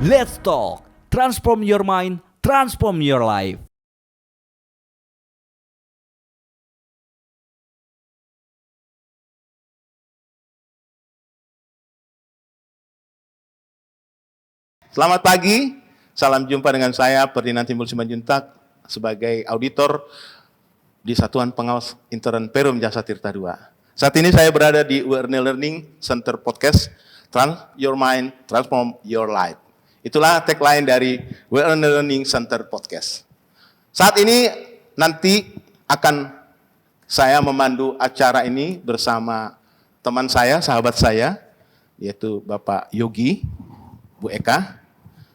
Let's talk. Transform your mind, transform your life. Selamat pagi, salam jumpa dengan saya Ferdinand Timbul Simanjuntak sebagai auditor di Satuan Pengawas Intern Perum Jasa Tirta II. Saat ini saya berada di URN Learning Center Podcast, Transform Your Mind, Transform Your Life. Itulah tagline dari URN Learning Center Podcast. Saat ini nanti akan saya memandu acara ini bersama teman saya, sahabat saya, yaitu Bapak Yogi, Bu Eka,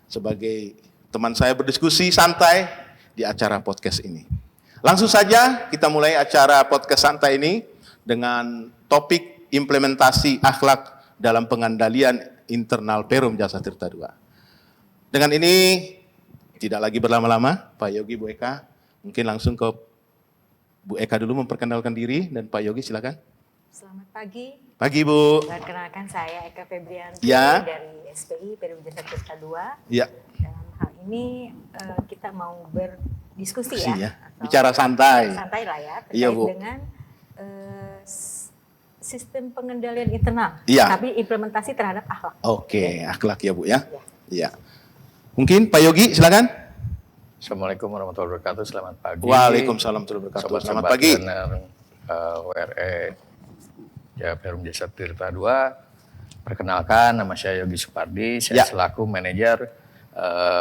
sebagai teman saya berdiskusi santai di acara podcast ini. Langsung saja kita mulai acara podcast santai ini dengan topik implementasi akhlak dalam pengendalian internal Perum Jasa Tirta II. Dengan ini tidak lagi berlama-lama, Pak Yogi, Bu Eka, mungkin langsung ke Bu Eka dulu memperkenalkan diri dan Pak Yogi silakan. Selamat pagi. Pagi Bu. Perkenalkan saya Eka Febrianti Ya. dari SPI Perum Jasa Tirta II. Ya. Dalam hal ini kita mau berdiskusi ya. Bicara santai. Santai lah ya terkait Iya, Bu. dengan sistem pengendalian internal. Iya. Tapi implementasi terhadap akhlak. Oke, akhlak ya Bu ya. Iya. Mungkin Pak Yogi silakan. Assalamualaikum warahmatullahi wabarakatuh. Selamat pagi. Waalaikumsalam warahmatullahi wabarakatuh. Selamat pagi. WRE ya Perum Jasa Tirta II. Perkenalkan, nama saya Yogi Supardi. Saya selaku manajer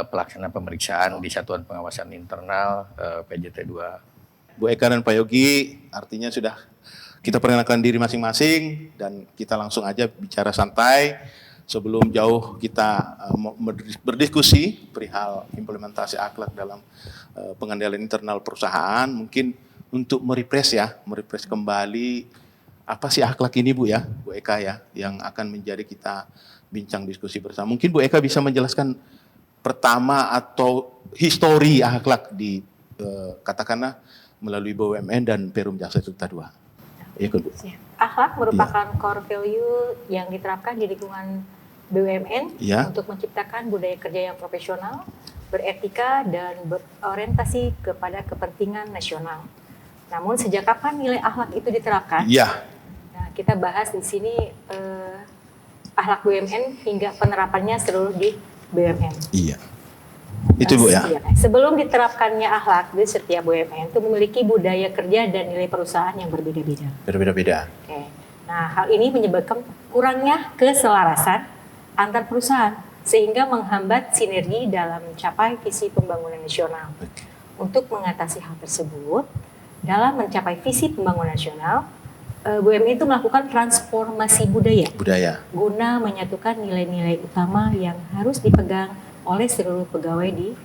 pelaksana pemeriksaan di Satuan Pengawasan Internal PJT 2. Bu Eka dan Pak Yogi, artinya sudah kita perkenalkan diri masing-masing dan kita langsung aja bicara santai. Sebelum jauh kita berdiskusi perihal implementasi akhlak dalam pengendalian internal perusahaan, mungkin untuk merefresh kembali apa sih akhlak ini Bu ya, Bu Eka ya, yang akan menjadi kita bincang diskusi bersama. Mungkin Bu Eka bisa menjelaskan pertama atau histori akhlak di katakanlah melalui BUMN dan Perum Jasa Tirta II. Ya, Bu. Akhlak merupakan core value yang diterapkan di lingkungan BUMN untuk menciptakan budaya kerja yang profesional, beretika, dan berorientasi kepada kepentingan nasional. Namun sejak kapan nilai akhlak itu diterapkan? Nah, kita bahas di sini akhlak BUMN hingga penerapannya seluruh di BUMN. Iya. Itu Bu ya. Sebelum diterapkannya akhlak di setiap BUMN itu memiliki budaya kerja dan nilai perusahaan yang berbeda-beda. Berbeda-beda. Oke. Nah, hal ini menyebabkan kurangnya keselarasan antar perusahaan sehingga menghambat sinergi dalam mencapai visi pembangunan nasional. Untuk mengatasi hal tersebut, dalam mencapai visi pembangunan nasional, BUMN itu melakukan transformasi budaya guna menyatukan nilai-nilai utama yang harus dipegang oleh seluruh pegawai di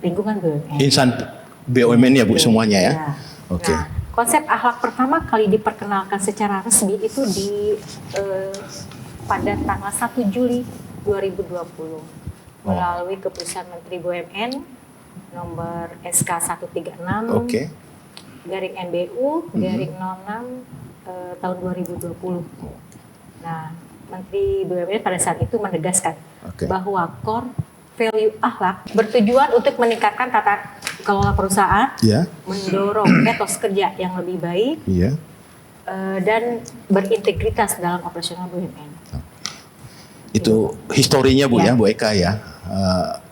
lingkungan BUMN. Insan BUMN ya Bu semuanya ya. Oke. Nah, konsep akhlak pertama kali diperkenalkan secara resmi itu pada tanggal 1 Juli 2020 melalui keputusan Menteri BUMN nomor SK 136 garing MBU garing 06 tahun 2020. Nah, Menteri BUMN pada saat itu menegaskan bahwa core value akhlak bertujuan untuk meningkatkan tata kelola perusahaan, mendorong etos kerja yang lebih baik, dan berintegritas dalam operasional BUMN. Itu historinya Bu ya, Bu Eka ya.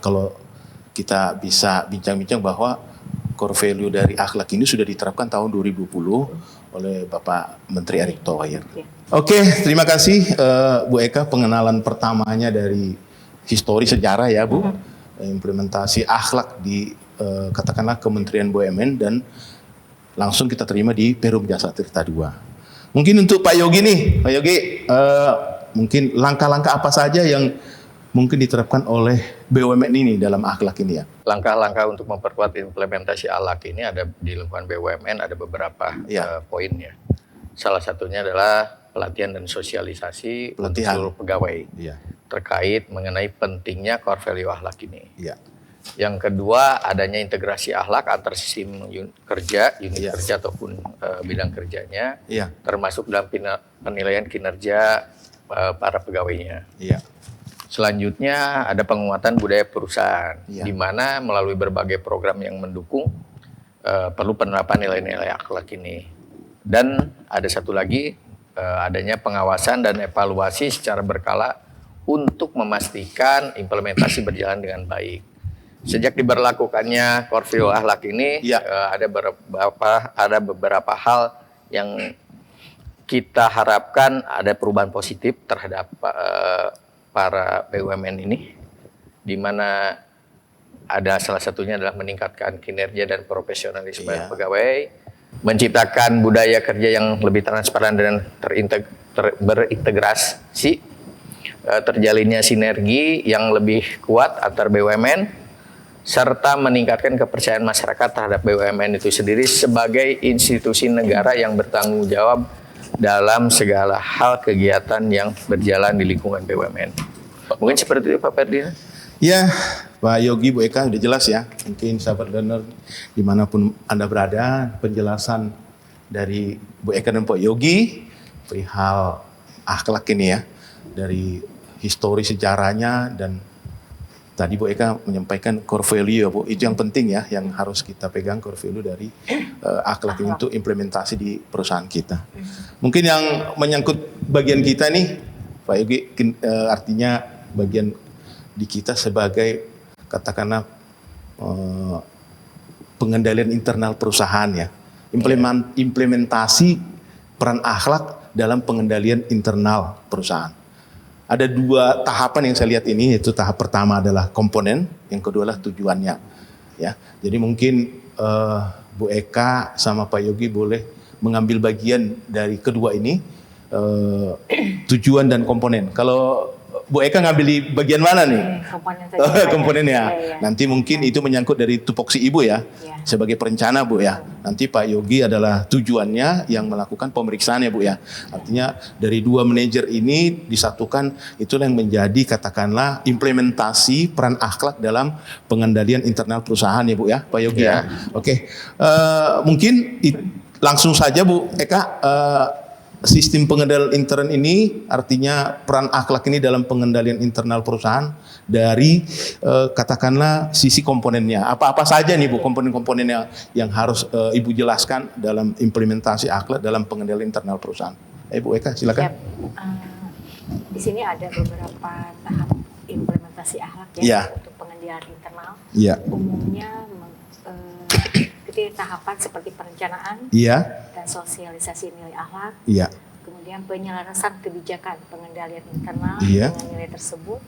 Kalau kita bisa bincang-bincang bahwa core value dari akhlak ini sudah diterapkan tahun 2010 oleh Bapak Menteri Erick Thohir. Oke, terima kasih Bu Eka pengenalan pertamanya dari histori sejarah ya Bu. Implementasi akhlak di katakanlah Kementerian BUMN dan langsung kita terima di Perum Jasa Tirta II. Mungkin untuk Pak Yogi nih, Pak Yogi, mungkin langkah-langkah apa saja yang mungkin diterapkan oleh BUMN ini dalam akhlak ini ya? Langkah-langkah untuk memperkuat implementasi akhlak ini ada di lingkungan BUMN ada beberapa poin ya. Salah satunya adalah pelatihan dan sosialisasi untuk seluruh pegawai terkait mengenai pentingnya core value akhlak ini. Yang kedua, adanya integrasi akhlak antar sistem unit kerja ataupun bidang kerjanya, termasuk dalam penilaian kinerja para pegawainya. Selanjutnya ada penguatan budaya perusahaan, Ya. di mana melalui berbagai program yang mendukung perlu penerapan nilai-nilai akhlak ini. Dan ada satu lagi, adanya pengawasan dan evaluasi secara berkala untuk memastikan implementasi berjalan dengan baik. Sejak diberlakukannya core value akhlak ini, Ya. ada beberapa hal yang kita harapkan ada perubahan positif terhadap para BUMN ini, di mana ada salah satunya adalah meningkatkan kinerja dan profesionalisme pegawai, menciptakan budaya kerja yang lebih transparan dan berintegrasi, terjalinnya sinergi yang lebih kuat antar BUMN, serta meningkatkan kepercayaan masyarakat terhadap BUMN itu sendiri sebagai institusi negara yang bertanggung jawab dalam segala hal kegiatan yang berjalan di lingkungan BUMN. Mungkin seperti itu Pak Ferdinand. Ya, Pak Yogi, Bu Eka, udah jelas ya. Mungkin sahabat donor dimanapun Anda berada, penjelasan dari Bu Eka dan Pak Yogi perihal akhlak ini ya, dari histori sejarahnya, dan tadi Bu Eka menyampaikan core value ya Bu, itu yang penting ya, yang harus kita pegang core value dari akhlak ini untuk implementasi di perusahaan kita. Mungkin yang menyangkut bagian kita nih, Pak Yogi, artinya bagian di kita sebagai katakanlah pengendalian internal perusahaan ya, implementasi peran akhlak dalam pengendalian internal perusahaan. Ada 2 tahapan yang saya lihat ini, yaitu tahap pertama adalah komponen, yang kedua adalah tujuannya. Ya, jadi mungkin Bu Eka sama Pak Yogi boleh mengambil bagian dari kedua ini, tujuan dan komponen. Kalau Bu Eka ngambil di bagian mana nih? Komponen saja. Komponennya. Ya. Nanti mungkin itu menyangkut dari tupoksi Ibu ya, sebagai perencana Bu ya. Nanti Pak Yogi adalah tujuannya yang melakukan pemeriksaan ya Bu ya. Artinya dari 2 manajer ini disatukan, itulah yang menjadi katakanlah implementasi peran akhlak dalam pengendalian internal perusahaan ya Bu ya, Pak Yogi ya. Oke, mungkin langsung saja Bu Eka. Sistem pengendalian intern ini artinya peran akhlak ini dalam pengendalian internal perusahaan dari katakanlah sisi komponennya. Apa-apa saja nih Bu komponen-komponennya yang harus Ibu jelaskan dalam implementasi akhlak dalam pengendalian internal perusahaan. Bu Eka silakan. Yep. Di sini ada beberapa tahap implementasi akhlak ya, untuk pengendalian internal. Umumnya itu tahapan seperti perencanaan dan sosialisasi nilai akhlak, kemudian penyelarasan kebijakan pengendalian internal dengan nilai tersebut,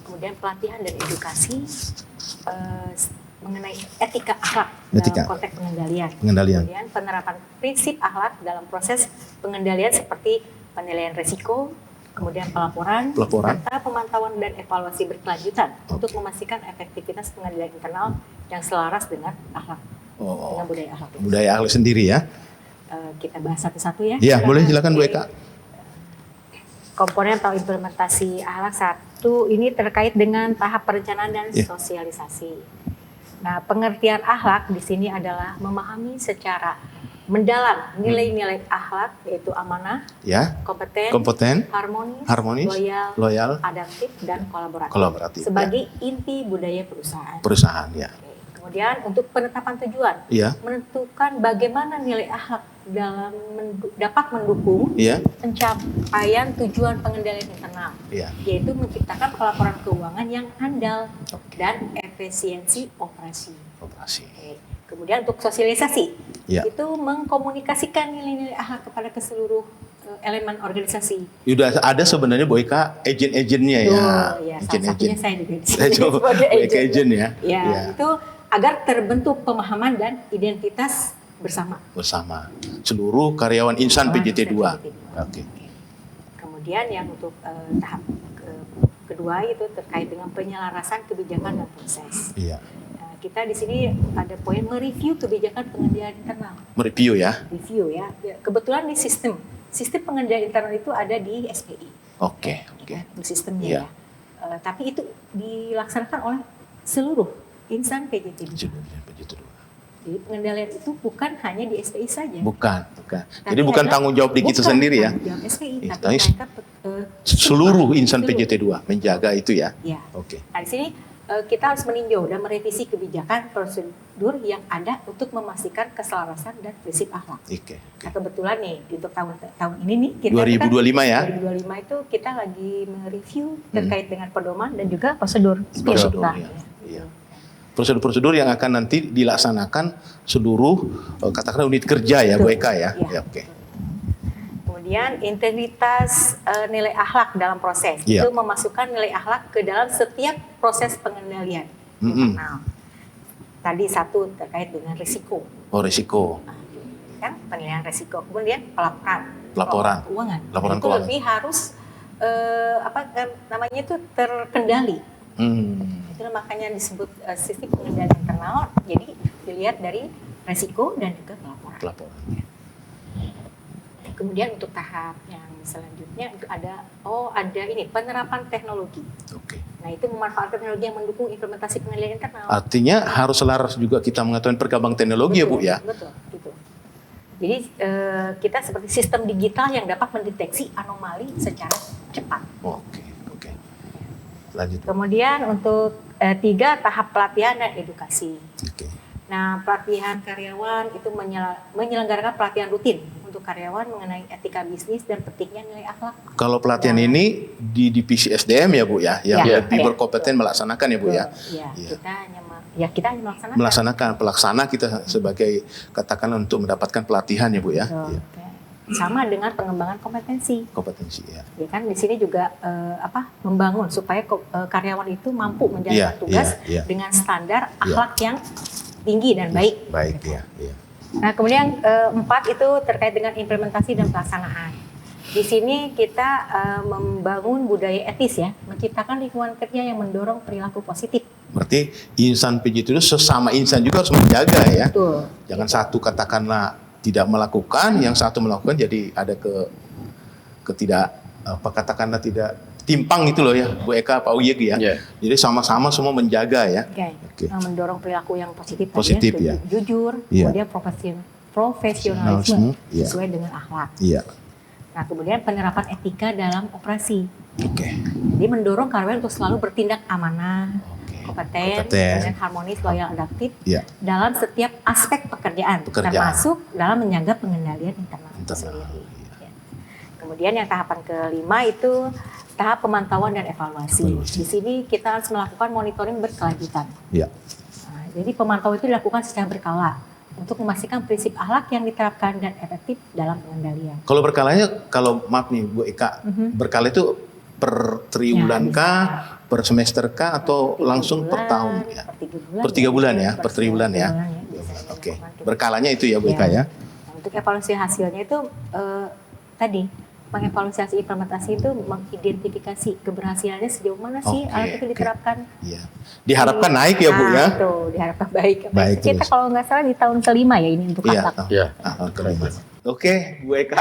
kemudian pelatihan dan edukasi mengenai etika akhlak dalam konteks pengendalian. Kemudian penerapan prinsip akhlak dalam proses pengendalian seperti penilaian risiko, kemudian pelaporan, serta pemantauan dan evaluasi berkelanjutan untuk memastikan efektivitas pengendalian internal yang selaras dengan akhlak. Dengan budaya akhlak. Budaya akhlak sendiri ya. Kita bahas satu-satu ya. Iya, boleh silakan Bu Eka. Komponen atau implementasi akhlak 1 ini terkait dengan tahap perencanaan dan sosialisasi. Nah, pengertian akhlak di sini adalah memahami secara mendalam nilai-nilai akhlak, yaitu amanah, kompeten, harmonis, loyal, adaptif, dan kolaboratif. Sebagai inti budaya perusahaan. Ya. Kemudian untuk penetapan tujuan, menentukan bagaimana nilai akhlak dapat mendukung pencapaian tujuan pengendalian internal, yaitu menciptakan pelaporan keuangan yang handal dan efisiensi operasi. Kemudian untuk sosialisasi, itu mengkomunikasikan nilai-nilai akhlak kepada keseluruh elemen organisasi. Sudah ada sebenarnya Bu Eka agen-agennya ya. Salah satunya saya juga sebagai agen ya. Itu agar terbentuk pemahaman dan identitas bersama. Seluruh karyawan insan PJT 2. Kemudian yang untuk tahap kedua itu terkait dengan penyelarasan kebijakan dan proses. Kita di sini ada poin mereview kebijakan pengendalian internal. Mereview ya. Review ya. Kebetulan di sistem pengendalian internal itu ada di SPI. Sistemnya ya. Tapi itu dilaksanakan oleh seluruh insan PJT 2. Jadi pengendalian itu bukan hanya di SPI saja. Bukan. Jadi bukan tanggung jawab di kita sendiri ya. Bukan tanggung jawab SPI, tapi Tapi mereka seluruh insan PJT2 menjaga itu ya. Ya. Oke. Nah, di sini kita harus meninjau dan merevisi kebijakan prosedur yang ada untuk memastikan keselarasan dan prinsip akhlak. Oke. Nah, kebetulan nih untuk tahun ini nih kita 2025 ya. 2025 itu kita lagi mereview terkait dengan pedoman dan juga prosedur. Prosedur Nah, ya. Iya. Prosedur-prosedur yang akan nanti dilaksanakan seluruh katakanlah unit kerja ya Bu Eka ya. Iya. Ya, oke. Kemudian integritas nilai akhlak dalam proses Iya. itu memasukkan nilai akhlak ke dalam setiap proses pengendalian internal. Tadi satu terkait dengan risiko. Oh, risiko. Nah, kan penilaian risiko. Kemudian laporan keuangan. Laporan itu keuangan. lebih harus namanya itu terkendali. Itu makanya disebut sistem pengendalian internal. Jadi dilihat dari risiko dan juga pelaporan. Kemudian untuk tahap yang selanjutnya itu ada ini penerapan teknologi. Oke. Nah, itu memanfaatkan teknologi yang mendukung implementasi pengendalian internal. Artinya harus selaras juga kita mengetahui perkembangan teknologi ya Bu ya. Betul, gitu. Jadi kita seperti sistem digital yang dapat mendeteksi anomali secara cepat. Oke. Lanjut. Kemudian untuk 3 tahap pelatihan dan edukasi. Oke. Nah, pelatihan karyawan itu menyelenggarakan pelatihan rutin untuk karyawan mengenai etika bisnis dan pentingnya nilai akhlak. Kalau pelatihan ini di divisi SDM ya Bu ya, yang lebih berkompeten melaksanakan ya Bu ya. Iya. Kita hanya melaksanakan. Pelaksana kita sebagai katakanlah untuk mendapatkan pelatihan ya Bu ya. Ya. Sama dengan pengembangan kompetensi. Kompetensi ya. Ya kan di sini juga membangun supaya karyawan itu mampu menjalankan tugas dengan standar akhlak yang tinggi dan baik. Baik ya. Nah, kemudian 4 itu terkait dengan implementasi dan pelaksanaan. Di sini kita membangun budaya etis ya, menciptakan lingkungan kerja yang mendorong perilaku positif. Berarti insan PJT itu sesama insan juga harus menjaga ya. Betul. Jangan satu katakanlah tidak melakukan, yang satu melakukan jadi ada katakanlah tidak timpang gitu loh ya Bu Eka, Pak Uyeg ya. Jadi sama-sama semua menjaga ya. Oke. Mendorong perilaku yang positif ya. Jujur, kemudian profesionalisme sesuai dengan akhlak. Iya. Nah, kemudian penerapan etika dalam operasi. Oke. Jadi mendorong karyawan untuk selalu bertindak amanah, kompeten, dan harmonis, loyal, adaptif dalam setiap aspek pekerjaan, termasuk dalam menjaga pengendalian internal sendiri. Kemudian yang tahapan kelima itu tahap pemantauan dan evaluasi. Di sini kita harus melakukan monitoring berkelanjutan. Nah, jadi pemantauan itu dilakukan secara berkala untuk memastikan prinsip akhlak yang diterapkan dan efektif dalam pengendalian. Kalau berkalanya, maaf nih Bu Eka, berkala itu per triwulan kah, per semester kah, atau langsung per tahun? Ya. Per 3 bulan ya, per triwulan ya. Oke, berkalanya itu ya Bu Eka ya. Nah, untuk evaluasi hasilnya itu tadi mengevaluasi implementasi itu mengidentifikasi keberhasilannya sejauh mana sih alat itu diterapkan. Iya. Diharapkan naik ya Bu ya. Betul, diharapkan baik. Kita kalau nggak salah di tahun kelima ya ini untuk akhlak. Iya, kelima. Oke, Bu Eka.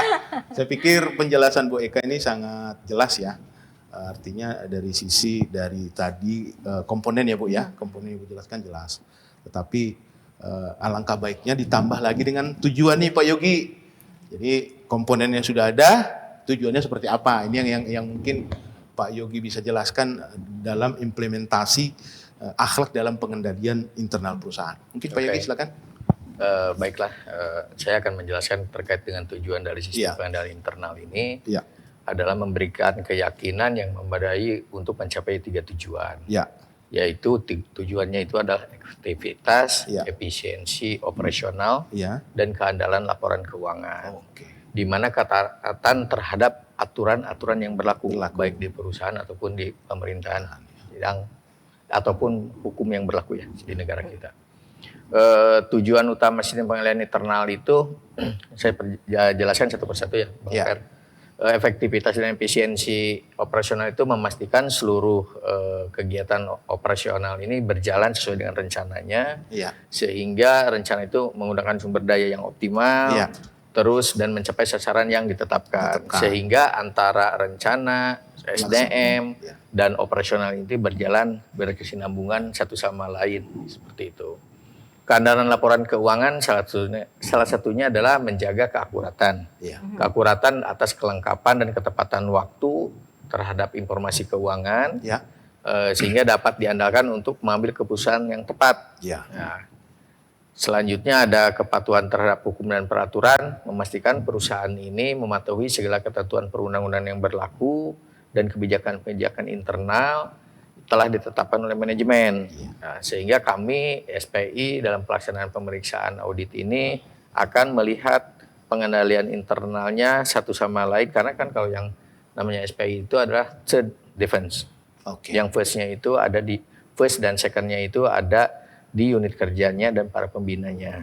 Saya pikir penjelasan Bu Eka ini sangat jelas ya. Artinya dari sisi dari tadi komponen ya Bu ya, komponen yang Bu jelaskan jelas. Tetapi alangkah baiknya ditambah lagi dengan tujuan nih Pak Yogi. Jadi komponennya sudah ada, tujuannya seperti apa? Ini yang mungkin Pak Yogi bisa jelaskan dalam implementasi akhlak dalam pengendalian internal perusahaan. Mungkin Pak Yogi silakan. Baiklah, saya akan menjelaskan terkait dengan tujuan dari sistem pengendalian internal ini adalah memberikan keyakinan yang memadai untuk mencapai 3 tujuan. Yaitu tujuannya itu adalah efektivitas, efisiensi operasional, dan keandalan laporan keuangan. Di mana ketaatan terhadap aturan-aturan yang berlaku baik di perusahaan ataupun di pemerintahan ataupun hukum yang berlaku ya di negara kita. Tujuan utama sistem pengendalian internal itu saya jelaskan satu persatu ya Bang Per. Efektivitas dan efisiensi operasional itu memastikan seluruh kegiatan operasional ini berjalan sesuai dengan rencananya, sehingga rencana itu menggunakan sumber daya yang optimal, terus dan mencapai sasaran yang ditetapkan. Sehingga antara rencana, SDM, dan operasional ini berjalan berkesinambungan satu sama lain, seperti itu. Keandalan laporan keuangan salah satunya adalah menjaga keakuratan. Keakuratan atas kelengkapan dan ketepatan waktu terhadap informasi keuangan, sehingga dapat diandalkan untuk mengambil keputusan yang tepat. Nah, selanjutnya ada kepatuhan terhadap hukum dan peraturan, memastikan perusahaan ini mematuhi segala ketentuan perundang-undangan yang berlaku dan kebijakan-kebijakan internal telah ditetapkan oleh manajemen. Nah, sehingga kami SPI dalam pelaksanaan pemeriksaan audit ini akan melihat pengendalian internalnya satu sama lain, karena kan kalau yang namanya SPI itu adalah third defense. Yang first-nya itu ada di first dan second-nya itu ada di unit kerjanya dan para pembinanya.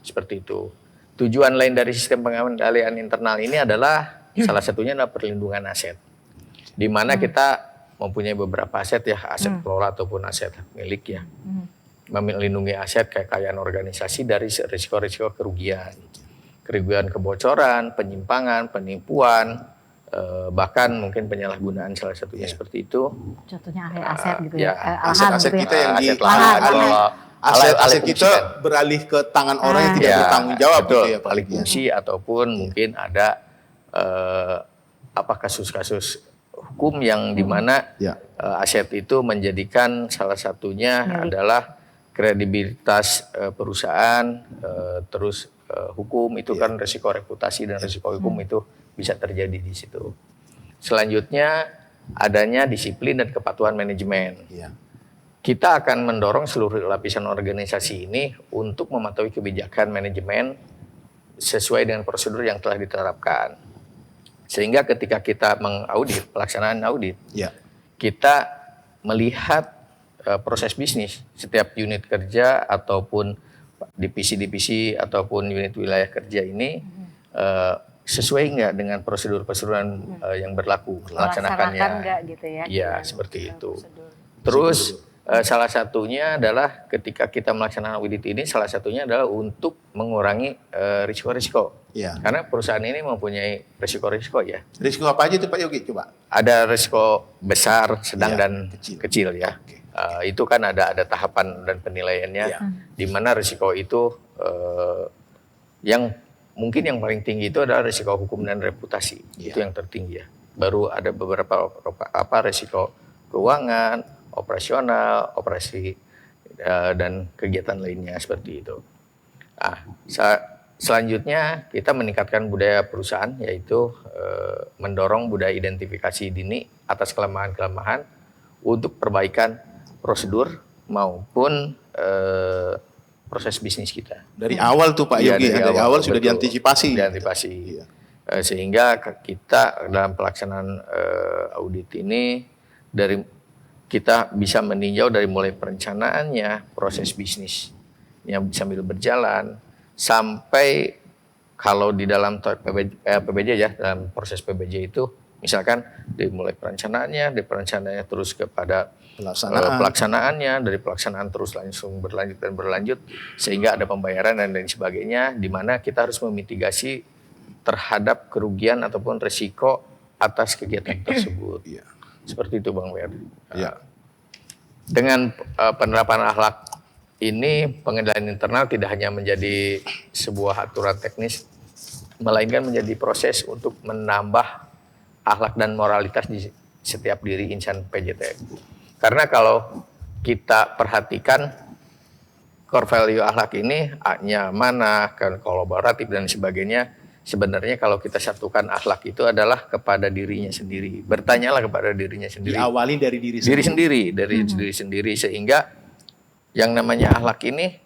Seperti itu. Tujuan lain dari sistem pengendalian internal ini adalah salah satunya adalah perlindungan aset. Di mana kita mempunyai beberapa aset ya, aset kelola ataupun aset milik ya. Melindungi aset kekayaan organisasi dari risiko-risiko kerugian. Kerugian kebocoran, penyimpangan, penipuan, bahkan mungkin penyalahgunaan salah satunya seperti itu. Contohnya aset gitu ya. ya. Aset-aset kita yang aset kita beralih ke tangan orang yang tidak bertanggung jawab gitu ya, alih fungsi ataupun mungkin ada kasus-kasus hukum yang dimana aset itu menjadikan salah satunya adalah kredibilitas perusahaan, terus hukum itu kan risiko reputasi dan risiko hukum itu bisa terjadi di situ. Selanjutnya adanya disiplin dan kepatuhan manajemen. Kita akan mendorong seluruh lapisan organisasi ini untuk mematuhi kebijakan manajemen sesuai dengan prosedur yang telah diterapkan. Sehingga ketika kita mengaudit, pelaksanaan audit, kita melihat proses bisnis setiap unit kerja ataupun divisi-divisi ataupun unit wilayah kerja ini sesuai nggak dengan prosedur-prosedur yang berlaku melaksanakannya. Nggak gitu ya? Iya, seperti itu. Terus salah satunya adalah ketika kita melaksanakan audit ini, salah satunya adalah untuk mengurangi risiko-risiko. Karena perusahaan ini mempunyai risiko-risiko ya. Risiko apa aja itu Pak Yogi coba? Ada risiko besar, sedang dan kecil ya. Itu kan ada tahapan dan penilaiannya, di mana risiko itu yang mungkin yang paling tinggi itu adalah risiko hukum dan reputasi. Itu yang tertinggi ya. Baru ada beberapa risiko keuangan, operasional, operasi dan kegiatan lainnya seperti itu. Nah, selanjutnya kita meningkatkan budaya perusahaan, yaitu mendorong budaya identifikasi dini atas kelemahan-kelemahan untuk perbaikan prosedur maupun proses bisnis kita. Dari awal tuh Pak Yogi, dari awal sudah diantisipasi. Sehingga kita dalam pelaksanaan audit ini kita bisa meninjau dari mulai perencanaannya, proses bisnis yang sambil berjalan, sampai kalau di dalam PBJ ya, dalam proses PBJ itu, misalkan dimulai perencanaannya, terus kepada pelaksanaannya, dari pelaksanaan terus langsung berlanjut, sehingga ada pembayaran dan lain sebagainya, di mana kita harus memitigasi terhadap kerugian ataupun risiko atas kegiatan tersebut. Seperti itu Bang Fer. Dengan penerapan akhlak ini, pengendalian internal tidak hanya menjadi sebuah aturan teknis, melainkan menjadi proses untuk menambah akhlak dan moralitas di setiap diri insan PJT. Karena kalau kita perhatikan core value akhlak ini, amanah, kolaboratif dan sebagainya, sebenarnya kalau kita satukan akhlak itu adalah kepada dirinya sendiri. Bertanyalah kepada dirinya sendiri. Diawali dari diri sendiri, sehingga yang namanya akhlak ini,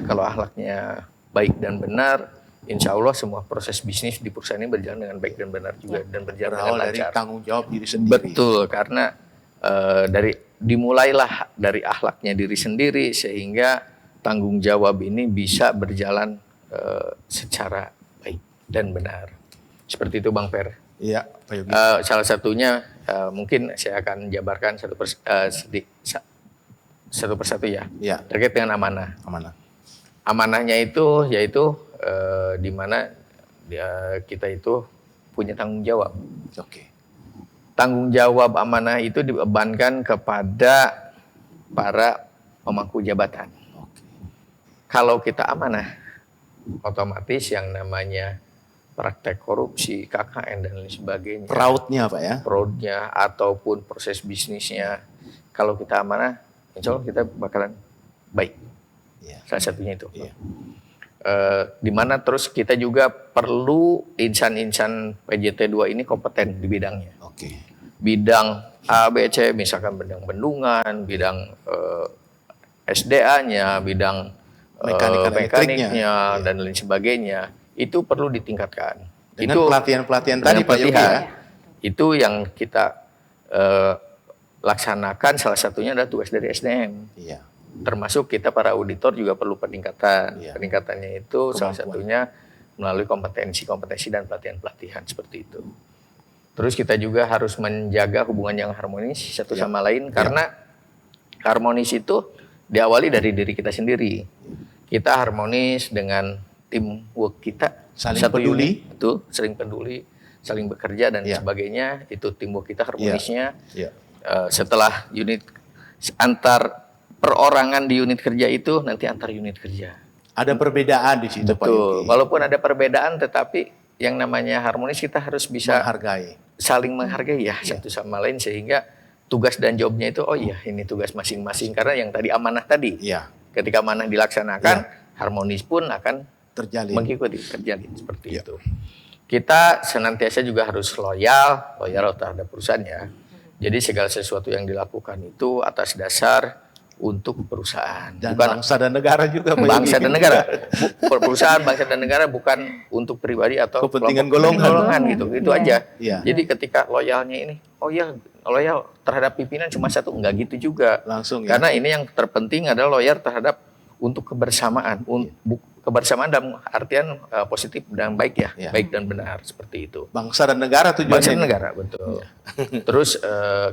kalau akhlaknya baik dan benar, insya Allah semua proses bisnis di perusahaan ini berjalan dengan baik dan benar juga, dan berjalan dengan lancar. Dari tanggung jawab diri sendiri. Betul, karena dimulailah dari akhlaknya diri sendiri, sehingga tanggung jawab ini bisa berjalan secara baik dan benar. Seperti itu Bang Fer. Iya, Pak Yogi. Salah satunya mungkin saya akan jabarkan satu persatu ya. Terkait dengan amanah. Amanahnya itu yaitu di mana kita itu punya tanggung jawab. Tanggung jawab amanah itu dibebankan kepada para pemangku jabatan. kalau kita amanah, otomatis yang namanya praktek korupsi, KKN dan lain sebagainya, Fraudnya Pak ya? Fraudnya ataupun proses bisnisnya, kalau kita amanah, insya Allah kita bakalan baik. Ya. Salah satunya itu. Ya. Di mana terus kita juga perlu insan-insan PJT2 ini kompeten di bidangnya. Oke. Bidang A, B, C, misalkan bidang bendungan, bidang SDA-nya, bidang mekaniknya dan lain sebagainya, itu perlu ditingkatkan. Dengan itu pelatihan-pelatihan tadi Pak Yogi ya? Itu yang kita laksanakan, salah satunya adalah tugas dari SDM. Iya. Termasuk kita para auditor juga perlu peningkatan. Iya. Peningkatannya itu Kemampuan. salah satunya melalui kompetensi dan pelatihan-pelatihan seperti itu. Terus kita juga harus menjaga hubungan yang harmonis satu sama lain, karena harmonis itu diawali dari diri kita sendiri. Kita harmonis dengan teamwork kita, Saling satu peduli. unit, betul, saling peduli, saling bekerja dan sebagainya. Itu teamwork kita harmonisnya. Iya. Setelah unit antar perorangan di unit kerja itu nanti antar unit kerja. Ada perbedaan di situ Pak Yogi. Betul. Walaupun ada perbedaan, tetapi yang namanya harmonis kita harus bisa saling menghargai ya satu sama lain, sehingga tugas dan jobnya itu ini tugas masing-masing, karena yang tadi amanah tadi. Iya. Ketika amanah dilaksanakan, harmonis pun akan terjalin seperti itu. Kita senantiasa juga harus loyal terhadap perusahaannya. Jadi segala sesuatu yang dilakukan itu atas dasar untuk perusahaan, dan bukan bangsa dan negara juga Pak bangsa Yogi. dan negara. Perusahaan, bangsa dan negara, bukan untuk pribadi atau kepentingan golongan gitu. Itu aja. Iya. Jadi ketika loyalnya ini, loyal terhadap pimpinan cuma satu, enggak gitu juga. Langsung ya. Karena ini yang terpenting adalah loyal terhadap untuk kebersamaan. Kebersamaan dalam artian positif dan baik ya, baik dan benar, seperti itu. Bangsa dan negara tujuannya. Bangsa dan negara, betul. Terus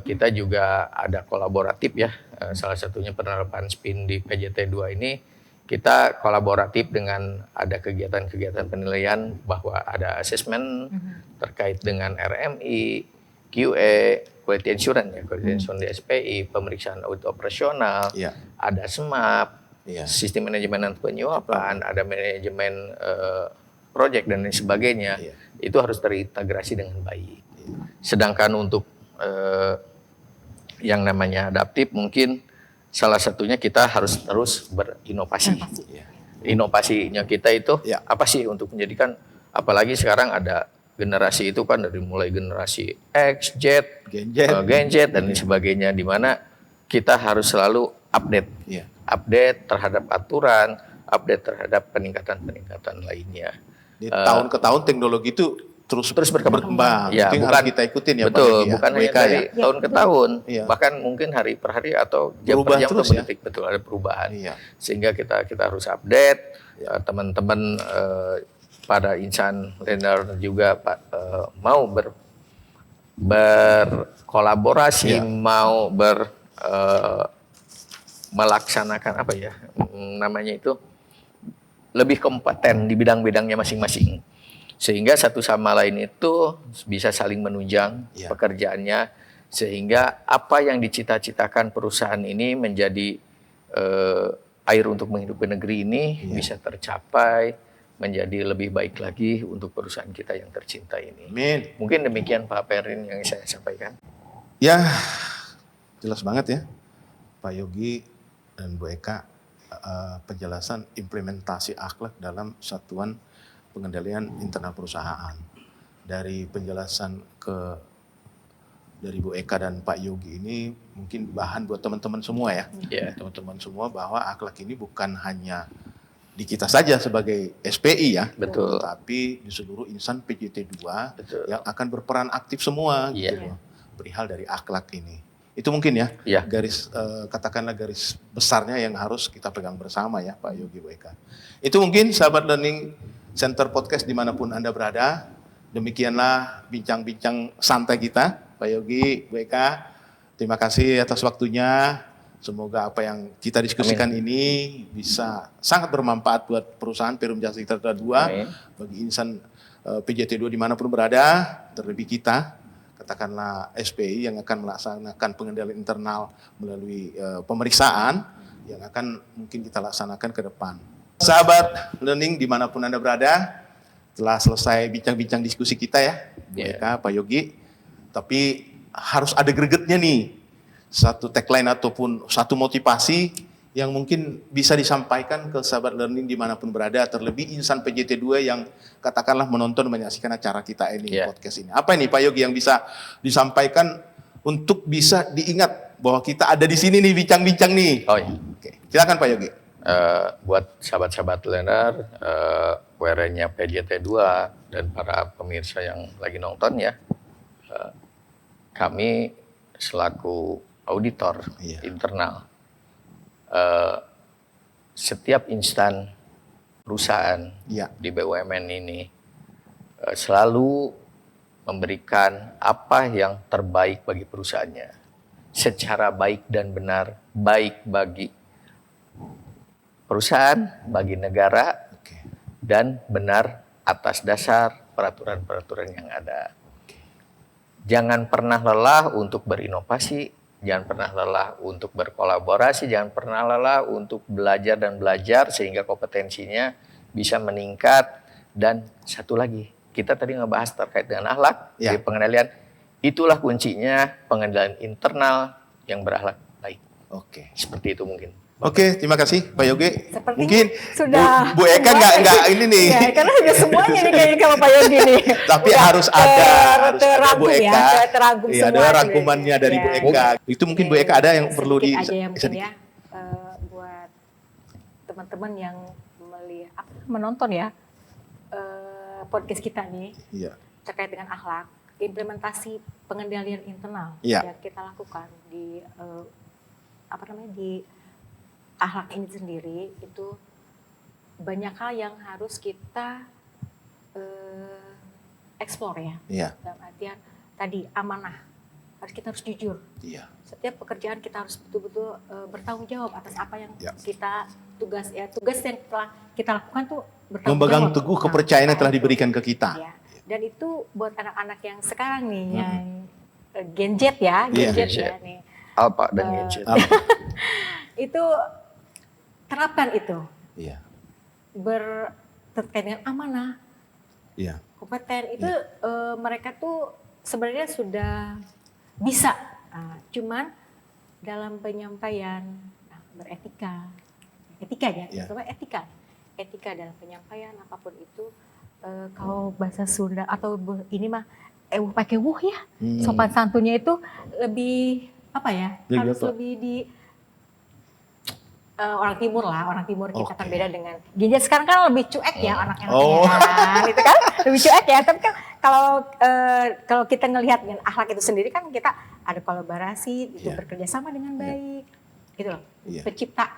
kita juga ada kolaboratif ya. Salah satunya penerapan SPIN di PJT2 ini, kita kolaboratif dengan ada kegiatan-kegiatan penilaian, bahwa ada asesmen terkait dengan RMI, QA, quality assurance ya, quality assurance di SPI, pemeriksaan audit operasional, ada SMAP, sistem manajemen dan penyuapan, ada manajemen project dan lain sebagainya. Itu harus terintegrasi dengan baik. Sedangkan untuk yang namanya adaptif, mungkin salah satunya kita harus terus berinovasi. Inovasinya kita itu apa sih untuk menjadikan, apalagi sekarang ada generasi itu kan dari mulai generasi X, Z, Gen Z dan lain sebagainya, di mana kita harus selalu update. Update terhadap aturan, update terhadap peningkatan-peningkatan lainnya. Di tahun ke tahun teknologi itu terus berkembang. Ya, itu bukan harus kita ikutin ya betul, Pak Yogi ya. bukan hanya dari tahun ke tahun, bahkan mungkin hari per hari atau jam per jam atau detik, betul, ada perubahan. Sehingga kita harus update. Teman-teman pada insan learner juga mau berkolaborasi, mau melaksanakan namanya itu lebih kompeten di bidang-bidangnya masing-masing, sehingga satu sama lain itu bisa saling menunjang pekerjaannya, sehingga apa yang dicita-citakan perusahaan ini menjadi air untuk menghidupi negeri ini bisa tercapai, menjadi lebih baik lagi untuk perusahaan kita yang tercinta ini. Amin. Mungkin demikian Pak Perin yang saya sampaikan. Ya, jelas banget ya Pak Yogi dan Bu Eka, penjelasan implementasi akhlak dalam satuan pengendalian internal perusahaan. Dari penjelasan dari Bu Eka dan Pak Yogi ini mungkin bahan buat teman-teman semua ya. Teman-teman semua, bahwa akhlak ini bukan hanya di kita saja sebagai SPI ya, betul, tapi di seluruh insan PJT2 yang akan berperan aktif semua gitu loh, perihal dari akhlak ini. Itu mungkin ya, garis katakanlah garis besarnya yang harus kita pegang bersama ya Pak Yogi, Bu Eka. Itu mungkin sahabat Learning Center Podcast dimanapun Anda berada. Demikianlah bincang-bincang santai kita, Pak Yogi, Bu Eka. Terima kasih atas waktunya. Semoga apa yang kita diskusikan ini bisa sangat bermanfaat buat perusahaan Perum Jasa Tirta II, bagi insan PJT2 dimanapun berada, terlebih kita, katakanlah SPI yang akan melaksanakan pengendalian internal melalui pemeriksaan yang akan mungkin kita laksanakan ke depan. Sahabat learning dimanapun Anda berada, telah selesai bincang-bincang diskusi kita ya, Bu Eka, Pak Yogi. Tapi harus ada gregetnya nih, satu tagline ataupun satu motivasi yang mungkin bisa disampaikan ke sahabat learning dimanapun berada, terlebih insan PJT2 yang katakanlah menonton menyaksikan acara kita ini, podcast ini. Apa ini Pak Yogi yang bisa disampaikan untuk bisa diingat bahwa kita ada di sini nih bincang-bincang nih? Oh iya. Oke, silakan Pak Yogi. Buat sahabat-sahabat learner, WR-nya PJT2 dan para pemirsa yang lagi nonton ya, kami selaku auditor internal, setiap instan perusahaan di BUMN ini selalu memberikan apa yang terbaik bagi perusahaannya, secara baik dan benar, baik bagi perusahaan, bagi negara, dan benar atas dasar peraturan-peraturan yang ada. Jangan pernah lelah untuk berinovasi, jangan pernah lelah untuk berkolaborasi, jangan pernah lelah untuk belajar dan belajar sehingga kompetensinya bisa meningkat. Dan satu lagi, kita tadi ngebahas terkait dengan akhlak, di pengendalian, itulah kuncinya pengendalian internal yang berakhlak baik. Oke. Seperti itu mungkin. Oke, terima kasih Pak Yogi. Sepertinya Mungkin sudah Bu Eka nggak ini nih. Ya, karena sudah semuanya nih kayaknya sama Pak Yogi nih. Tapi Udah harus ada terangkum Bu Eka. Ya, terangkum Iya, semua. ada rangkumannya dari Bu Eka. Itu mungkin Bu Eka ada yang perlu di sedikit aja ya mungkin sedikit. ya, buat teman-teman yang menonton ya podcast kita nih terkait dengan akhlak, implementasi pengendalian internal yang kita lakukan di di akhlak ini sendiri, itu banyak hal yang harus kita explore ya. Dalam artian tadi amanah, kita harus jujur. Setiap pekerjaan kita harus betul-betul bertanggung jawab atas apa yang kita tugas yang telah kita lakukan tuh bertanggung memegang jawab. teguh kepercayaan yang telah diberikan ke kita. Ya. Dan itu buat anak-anak yang sekarang nih yang Gen Z ya, nih. Alpha dan Gen Z. Itu terapkan itu. Terkait dengan amanah, kompeten itu mereka tuh sebenarnya sudah bisa, cuman dalam penyampaian beretika ya, terutama etika dalam penyampaian apapun itu, kalau bahasa Sunda atau ini mah pakai wuh ya, sopan santunnya itu lebih harus lebih di orang timur kita kan beda dengan Gen Z sekarang kan lebih cuek ya anaknya itu kan lebih cuek ya, tapi kan kalau kita ngelihat dengan akhlak itu sendiri kan kita ada kolaborasi, itu bekerja sama dengan baik gitu loh,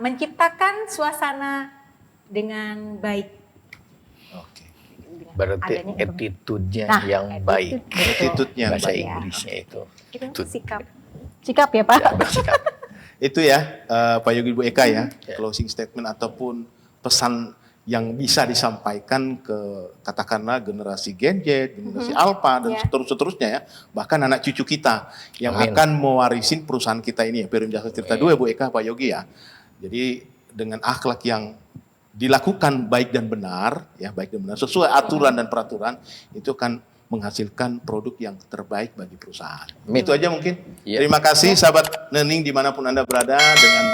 menciptakan suasana dengan baik. Berarti attitude-nya yang baik, attitude-nya bahasa baik. Inggrisnya itu sikap ya Pak. Bersikap. Itu ya Pak Yogi, Bu Eka ya, closing statement ataupun pesan yang bisa disampaikan ke katakanlah generasi Gen Z, generasi Alpha dan seterusnya ya, bahkan anak cucu kita yang akan mewarisin perusahaan kita ini ya, Perum Jasa Tirta 2 Bu Eka, Pak Yogi ya. Jadi dengan akhlak yang dilakukan baik dan benar sesuai aturan dan peraturan, itu akan menghasilkan produk yang terbaik bagi perusahaan. Itu aja mungkin. Terima kasih sahabat learning dimanapun Anda berada, dengan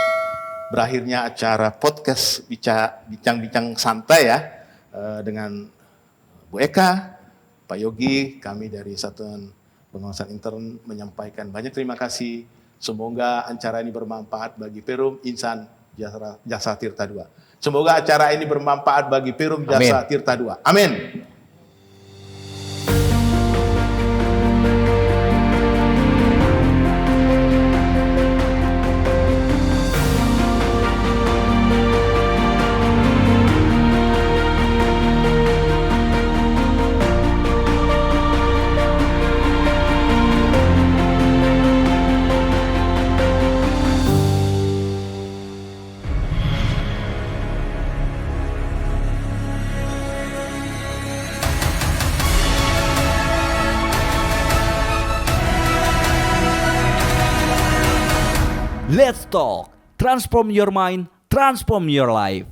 berakhirnya acara podcast bincang-bincang santai ya, dengan Bu Eka, Pak Yogi, kami dari Satuan Pengawasan Intern menyampaikan banyak terima kasih. Semoga acara ini bermanfaat bagi Perum Insan Jasa Tirta 2. Semoga acara ini bermanfaat bagi Perum Jasa Tirta 2. Amin. Let's talk. Transform your mind, transform your life.